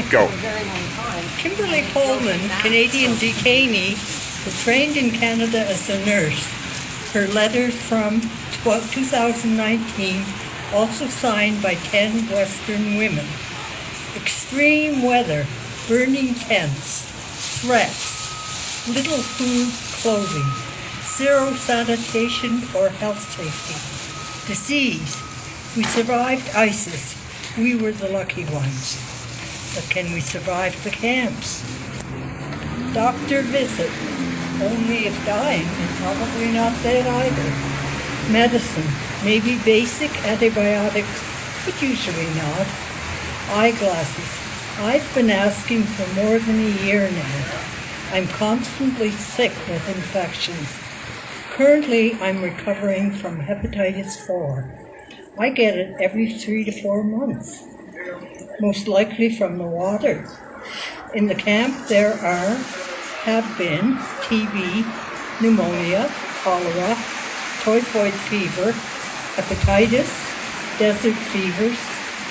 Go. Kimberly Coleman, Canadian detainee, who trained in Canada as a nurse. Her letter from 2019, also signed by 10 Western women. Extreme weather, burning tents, threats, little food, clothing, zero sanitation or health safety. Disease, we survived ISIS. We were the lucky ones. But can we survive the camps? Doctor visit, only if dying and probably not dead either. Medicine, maybe basic antibiotics, but usually not. Eyeglasses, I've been asking for more than a year now. I'm constantly sick with infections. Currently, I'm recovering from hepatitis 4. I get it every 3 to 4 months, most likely from the water. In the camp there have been TB, pneumonia, cholera, typhoid fever, hepatitis, desert fevers,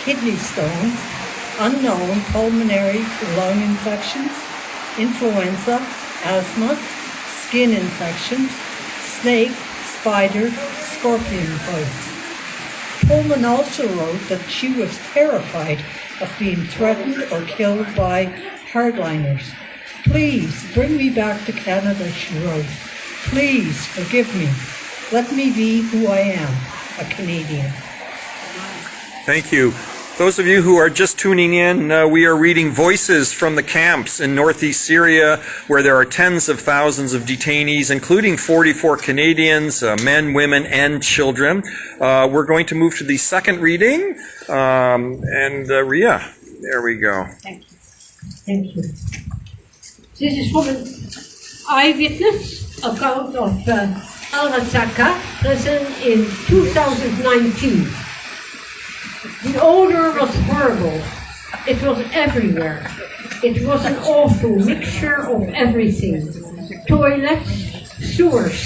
kidney stones, unknown pulmonary lung infections, influenza, asthma, skin infections, snake, spider, scorpion bites. Coleman also wrote that she was terrified of being threatened or killed by hardliners. Please bring me back to Canada, she wrote. Please forgive me. Let me be who I am, a Canadian. Thank you. Those of you who are just tuning in, we are reading Voices from the Camps in Northeast Syria, where there are tens of thousands of detainees, including 44 Canadians, men, women, and children. We're going to move to the second reading. Ria, there we go. Thank you. Thank you. This is from an eyewitness account of Al-Razaka, prison in 2019. The odor was horrible. It was everywhere. It was an awful mixture of everything. Toilets, sewers,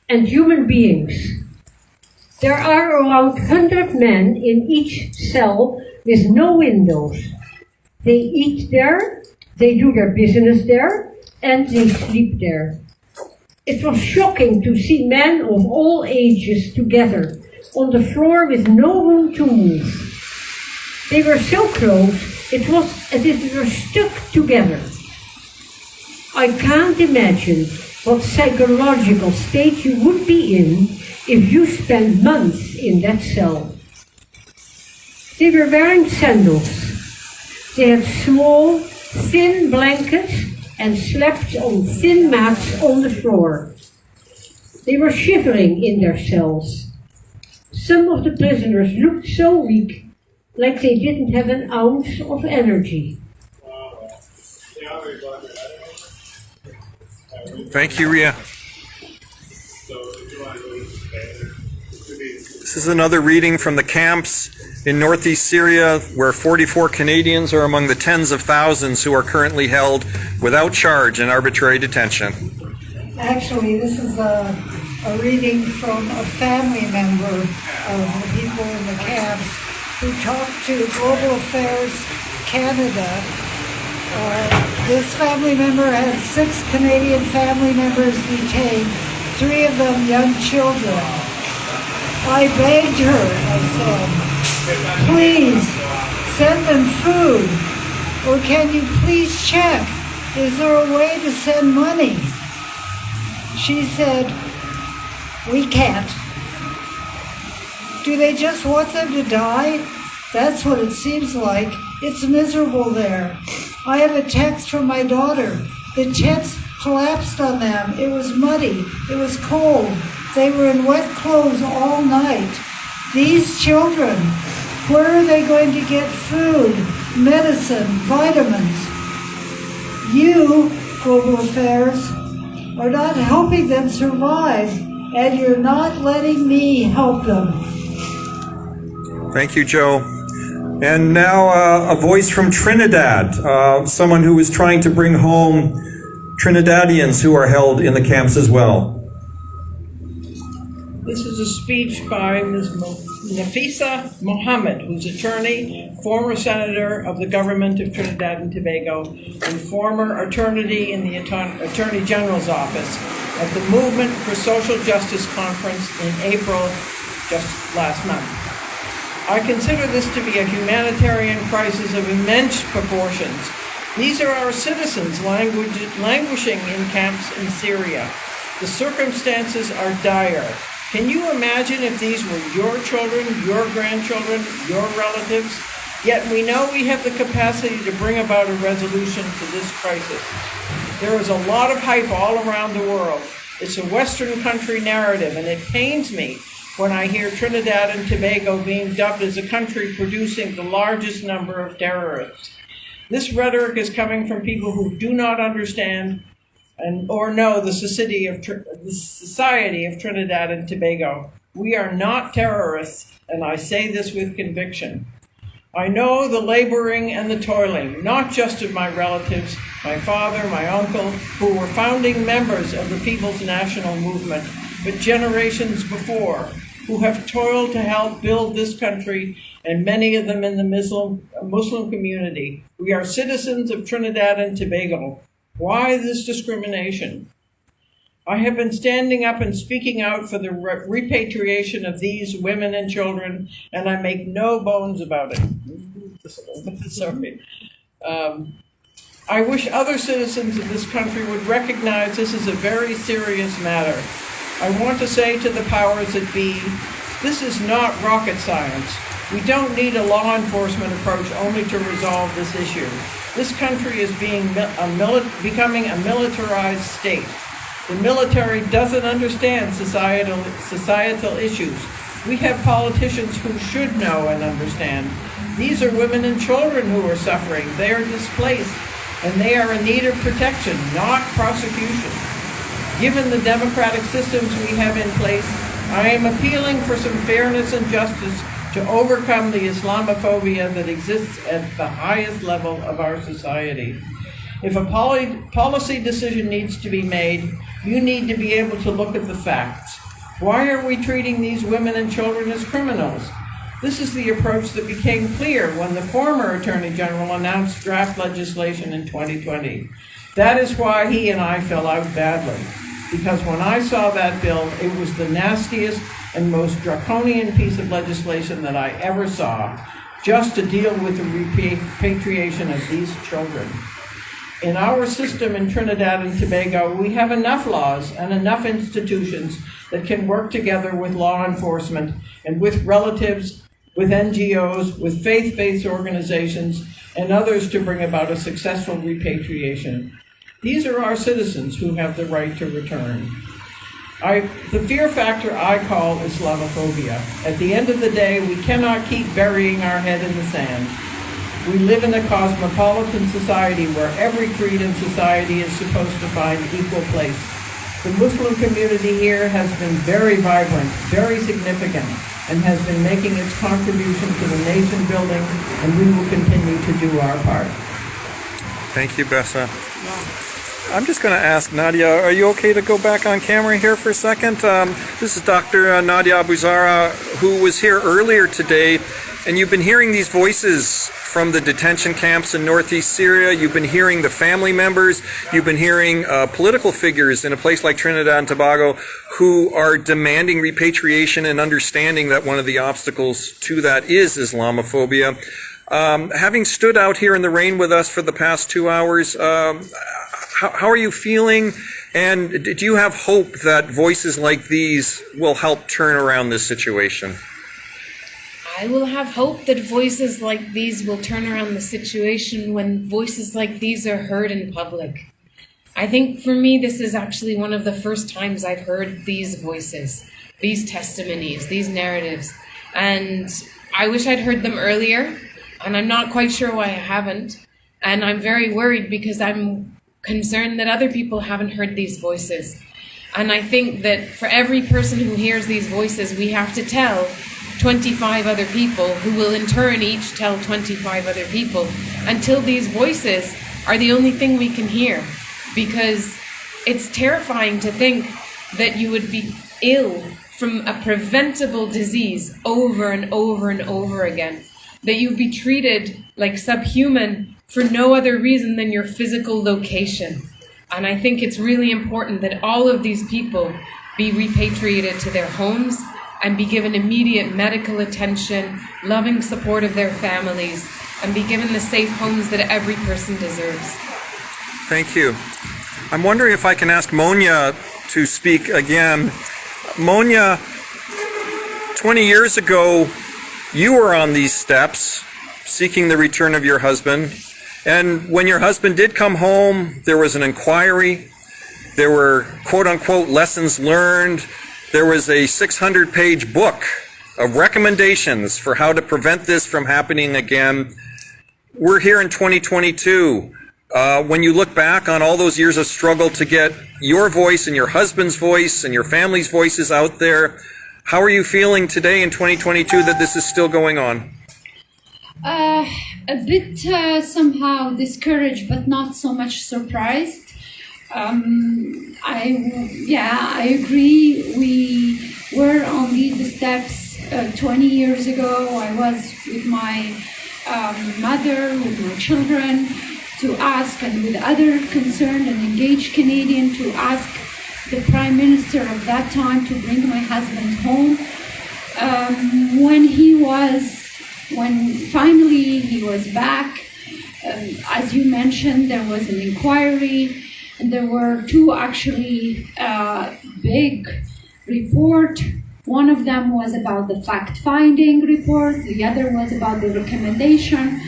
and human beings. There are around 100 men in each cell with no windows. They eat there, they do their business there, and they sleep there. It was shocking to see men of all ages together on the floor with no room to move. They were so close, it was as if they were stuck together. I can't imagine what psychological state you would be in if you spent months in that cell. They were wearing sandals. They had small, thin blankets and slept on thin mats on the floor. They were shivering in their cells. Some of the prisoners looked so weak, like they didn't have an ounce of energy. Thank you, Ria. This is another reading from the camps in Northeast Syria, where 44 Canadians are among the tens of thousands who are currently held without charge in arbitrary detention. Actually, this is a reading from a family member of the people in the camps who talked to Global Affairs Canada. This family member had 6 Canadian family members detained, 3 of them young children. I begged her, I said, please send them food, or can you please check, is there a way to send money? She said, we can't. Do they just want them to die? That's what it seems like. It's miserable there. I have a text from my daughter. The tents collapsed on them. It was muddy. It was cold. They were in wet clothes all night. These children, where are they going to get food, medicine, vitamins? You, Global Affairs, are not helping them survive, and you're not letting me help them. Thank you, Joe. And now a voice from Trinidad, someone who is trying to bring home Trinidadians who are held in the camps as well. This is a speech by Ms. Nafisa Mohammed, who's attorney, former senator of the government of Trinidad and Tobago, and former attorney in the Attorney General's office at the Movement for Social Justice Conference in April, just last month. I consider this to be a humanitarian crisis of immense proportions. These are our citizens languishing in camps in Syria. The circumstances are dire. Can you imagine if these were your children, your grandchildren, your relatives? Yet we know we have the capacity to bring about a resolution to this crisis. There is a lot of hype all around the world. It's a Western country narrative, and it pains me when I hear Trinidad and Tobago being dubbed as a country producing the largest number of terrorists. This rhetoric is coming from people who do not understand or know the society of Trinidad and Tobago. We are not terrorists, and I say this with conviction. I know the laboring and the toiling, not just of my relatives, my father, my uncle, who were founding members of the People's National Movement, but generations before, who have toiled to help build this country, and many of them in the Muslim community. We are citizens of Trinidad and Tobago. Why this discrimination? I have been standing up and speaking out for the repatriation of these women and children, and I make no bones about it. Sorry. I wish other citizens of this country would recognize this is a very serious matter. I want to say to the powers that be, this is not rocket science. We don't need a law enforcement approach only to resolve this issue. This country is becoming a militarized state. The military doesn't understand societal issues. We have politicians who should know and understand. These are women and children who are suffering. They are displaced, and they are in need of protection, not prosecution. Given the democratic systems we have in place, I am appealing for some fairness and justice to overcome the Islamophobia that exists at the highest level of our society. If a policy decision needs to be made, you need to be able to look at the facts. Why are we treating these women and children as criminals? This is the approach that became clear when the former Attorney General announced draft legislation in 2020. That is why he and I fell out badly. Because when I saw that bill, it was the nastiest and most draconian piece of legislation that I ever saw, just to deal with the repatriation of these children. In our system in Trinidad and Tobago, we have enough laws and enough institutions that can work together with law enforcement and with relatives, with NGOs, with faith-based organizations, and others to bring about a successful repatriation. These are our citizens who have the right to return. The fear factor I call Islamophobia. At the end of the day, we cannot keep burying our head in the sand. We live in a cosmopolitan society where every creed in society is supposed to find equal place. The Muslim community here has been very vibrant, very significant, and has been making its contribution to the nation building, and we will continue to do our part. Thank you, Bessa. I'm just going to ask Nadia, are you okay to go back on camera here for a second? This is Dr. Nadia Abuzara, who was here earlier today, and you've been hearing these voices from the detention camps in northeast Syria. You've been hearing the family members. You've been hearing political figures in a place like Trinidad and Tobago who are demanding repatriation and understanding that one of the obstacles to that is Islamophobia. Having stood out here in the rain with us for the past 2 hours, how are you feeling? And do you have hope that voices like these will help turn around this situation? I will have hope that voices like these will turn around the situation when voices like these are heard in public. I think for me, this is actually one of the first times I've heard these voices, these testimonies, these narratives. And I wish I'd heard them earlier, and I'm not quite sure why I haven't. And I'm very worried because I'm concerned that other people haven't heard these voices. And I think that for every person who hears these voices, we have to tell 25 other people who will in turn each tell 25 other people until these voices are the only thing we can hear. Because it's terrifying to think that you would be ill from a preventable disease over and over and over again, that you be treated like subhuman for no other reason than your physical location. And I think it's really important that all of these people be repatriated to their homes and be given immediate medical attention, loving support of their families, and be given the safe homes that every person deserves. Thank you. I'm wondering if I can ask Monia to speak again. Monia, 20 years ago, you were on these steps seeking the return of your husband. And when your husband did come home, there was an inquiry. There were quote-unquote lessons learned. There was a 600-page book of recommendations for how to prevent this from happening again. We're here in 2022. When you look back on all those years of struggle to get your voice and your husband's voice and your family's voices out there, how are you feeling today in 2022 that this is still going on? A bit somehow discouraged, but not so much surprised. I agree. We were on these steps 20 years ago. I was with my mother, with my children, to ask, and with other concerned and engaged Canadians, to ask the Prime Minister of that time to bring my husband home. When finally he was back, as you mentioned, there was an inquiry, and there were two actually big report. One of them was about the fact-finding report, the other was about the recommendation.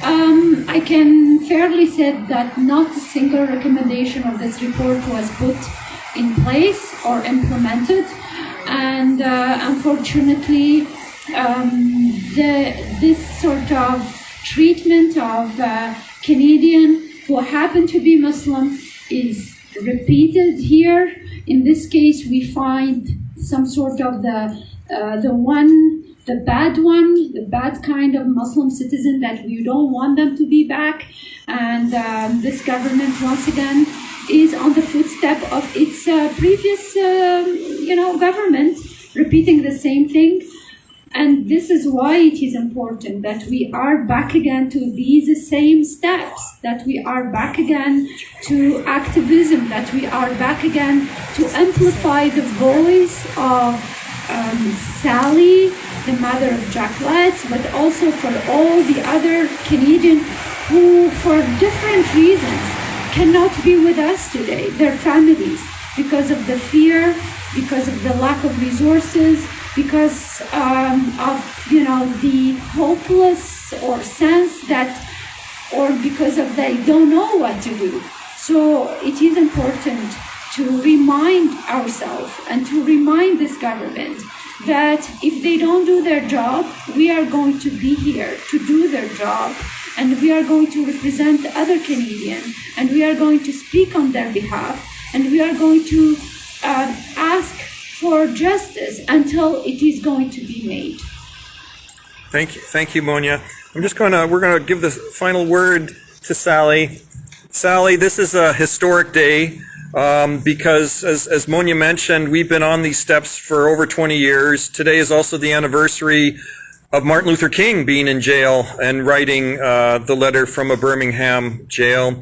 I can fairly say that not a single recommendation of this report was put in place or implemented, and unfortunately this sort of treatment of Canadian who happen to be Muslim is repeated here. In this case, we find some sort of the bad kind of Muslim citizen that we don't want them to be back. And this government, once again, is on the footstep of its previous, government, repeating the same thing. And this is why it is important that we are back again to these same steps, that we are back again to activism, that we are back again to amplify the voice of Sally, the mother of Jacqueline, but also for all the other Canadians who, for different reasons, cannot be with us today, their families, because of the fear, because of the lack of resources, because of the hopeless or sense that, or because of they don't know what to do. So it is important to remind ourselves and to remind this government that if they don't do their job, we are going to be here to do their job, and we are going to represent other Canadians, and we are going to speak on their behalf, and we are going to ask for justice until it is going to be made. Thank you, Monia. We're gonna give the final word to Sally. Sally, this is a historic day because, as Monia mentioned, we've been on these steps for over 20 years. Today is also the anniversary of Martin Luther King being in jail and writing the letter from a Birmingham jail.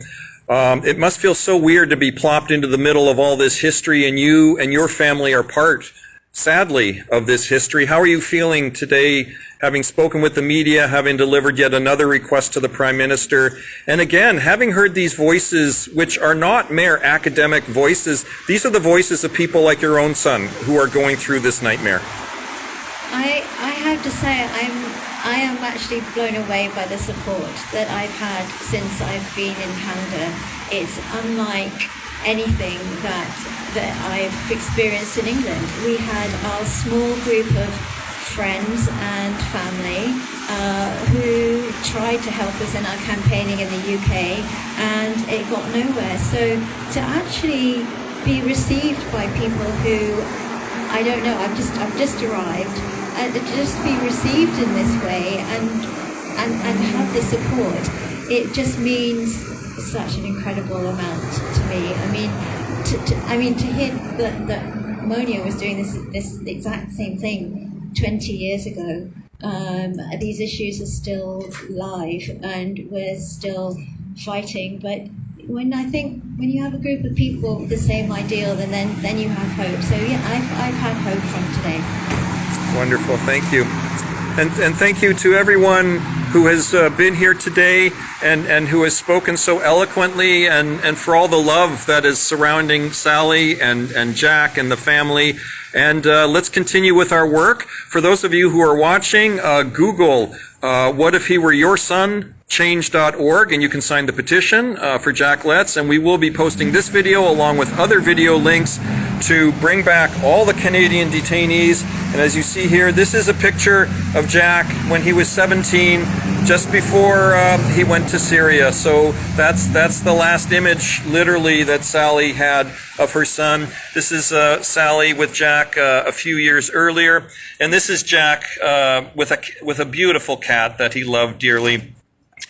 It must feel so weird to be plopped into the middle of all this history, and you and your family are part, sadly, of this history. How are you feeling today, having spoken with the media, having delivered yet another request to the Prime Minister, and again, having heard these voices, which are not mere academic voices, these are the voices of people like your own son who are going through this nightmare? I have to say, I am actually blown away by the support that I've had since I've been in Canada. It's unlike anything that I've experienced in England. We had our small group of friends and family who tried to help us in our campaigning in the UK, and it got nowhere. So to actually be received by people who, I don't know, I've just arrived, and to just be received in this way and have the support, it just means such an incredible amount to me. I mean, to hear that Monia was doing this exact same thing 20 years ago. These issues are still live, and we're still fighting. But when you have a group of people with the same ideal, then you have hope. So yeah, I've had hope from today. Wonderful, thank you. And thank you to everyone who has been here today and who has spoken so eloquently, and for all the love that is surrounding Sally and Jack and the family. And let's continue with our work. For those of you who are watching, Google What If He Were Your Son? Change.org, and you can sign the petition for Jack Letts, and we will be posting this video along with other video links to bring back all the Canadian detainees. And as you see here, this is a picture of Jack when he was 17, just before he went to Syria. So that's the last image, literally, that Sally had of her son. This is Sally with Jack a few years earlier, and this is Jack with a beautiful cat that he loved dearly.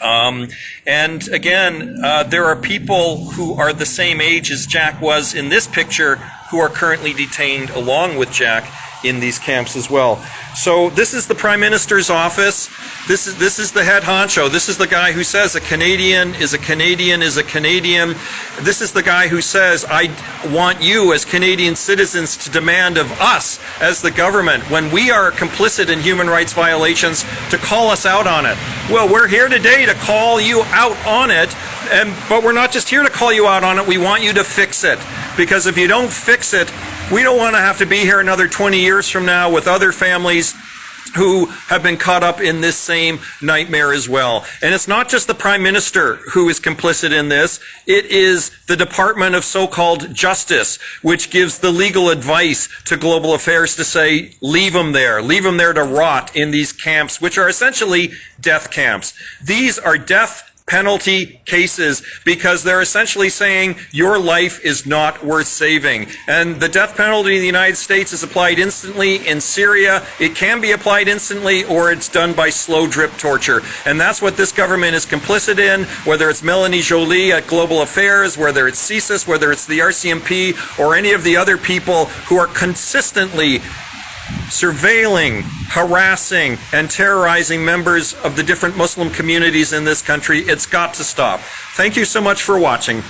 And again, there are people who are the same age as Jack was in this picture who are currently detained along with Jack in these camps as well. So this is the Prime Minister's office. This is the head honcho. This is the guy who says a Canadian is a Canadian is a Canadian. This is the guy who says, I want you as Canadian citizens to demand of us as the government, when we are complicit in human rights violations, to call us out on it. Well, we're here today to call you out on it, but we're not just here to call you out on it, we want you to fix it. Because if you don't fix it, we don't want to have to be here another 20 years from now with other families who have been caught up in this same nightmare as well. And it's not just the Prime Minister who is complicit in this, it is the Department of so-called Justice, which gives the legal advice to Global Affairs to say, leave them there to rot in these camps, which are essentially death camps. These are death penalty cases because they're essentially saying your life is not worth saving. And the death penalty in the United States is applied instantly. In Syria, it can be applied instantly, or it's done by slow drip torture. And that's what this government is complicit in, whether it's Melanie Joly at Global Affairs, whether it's CSIS, whether it's the RCMP, or any of the other people who are consistently surveilling, harassing, and terrorizing members of the different Muslim communities in this country. It's got to stop. Thank you so much for watching.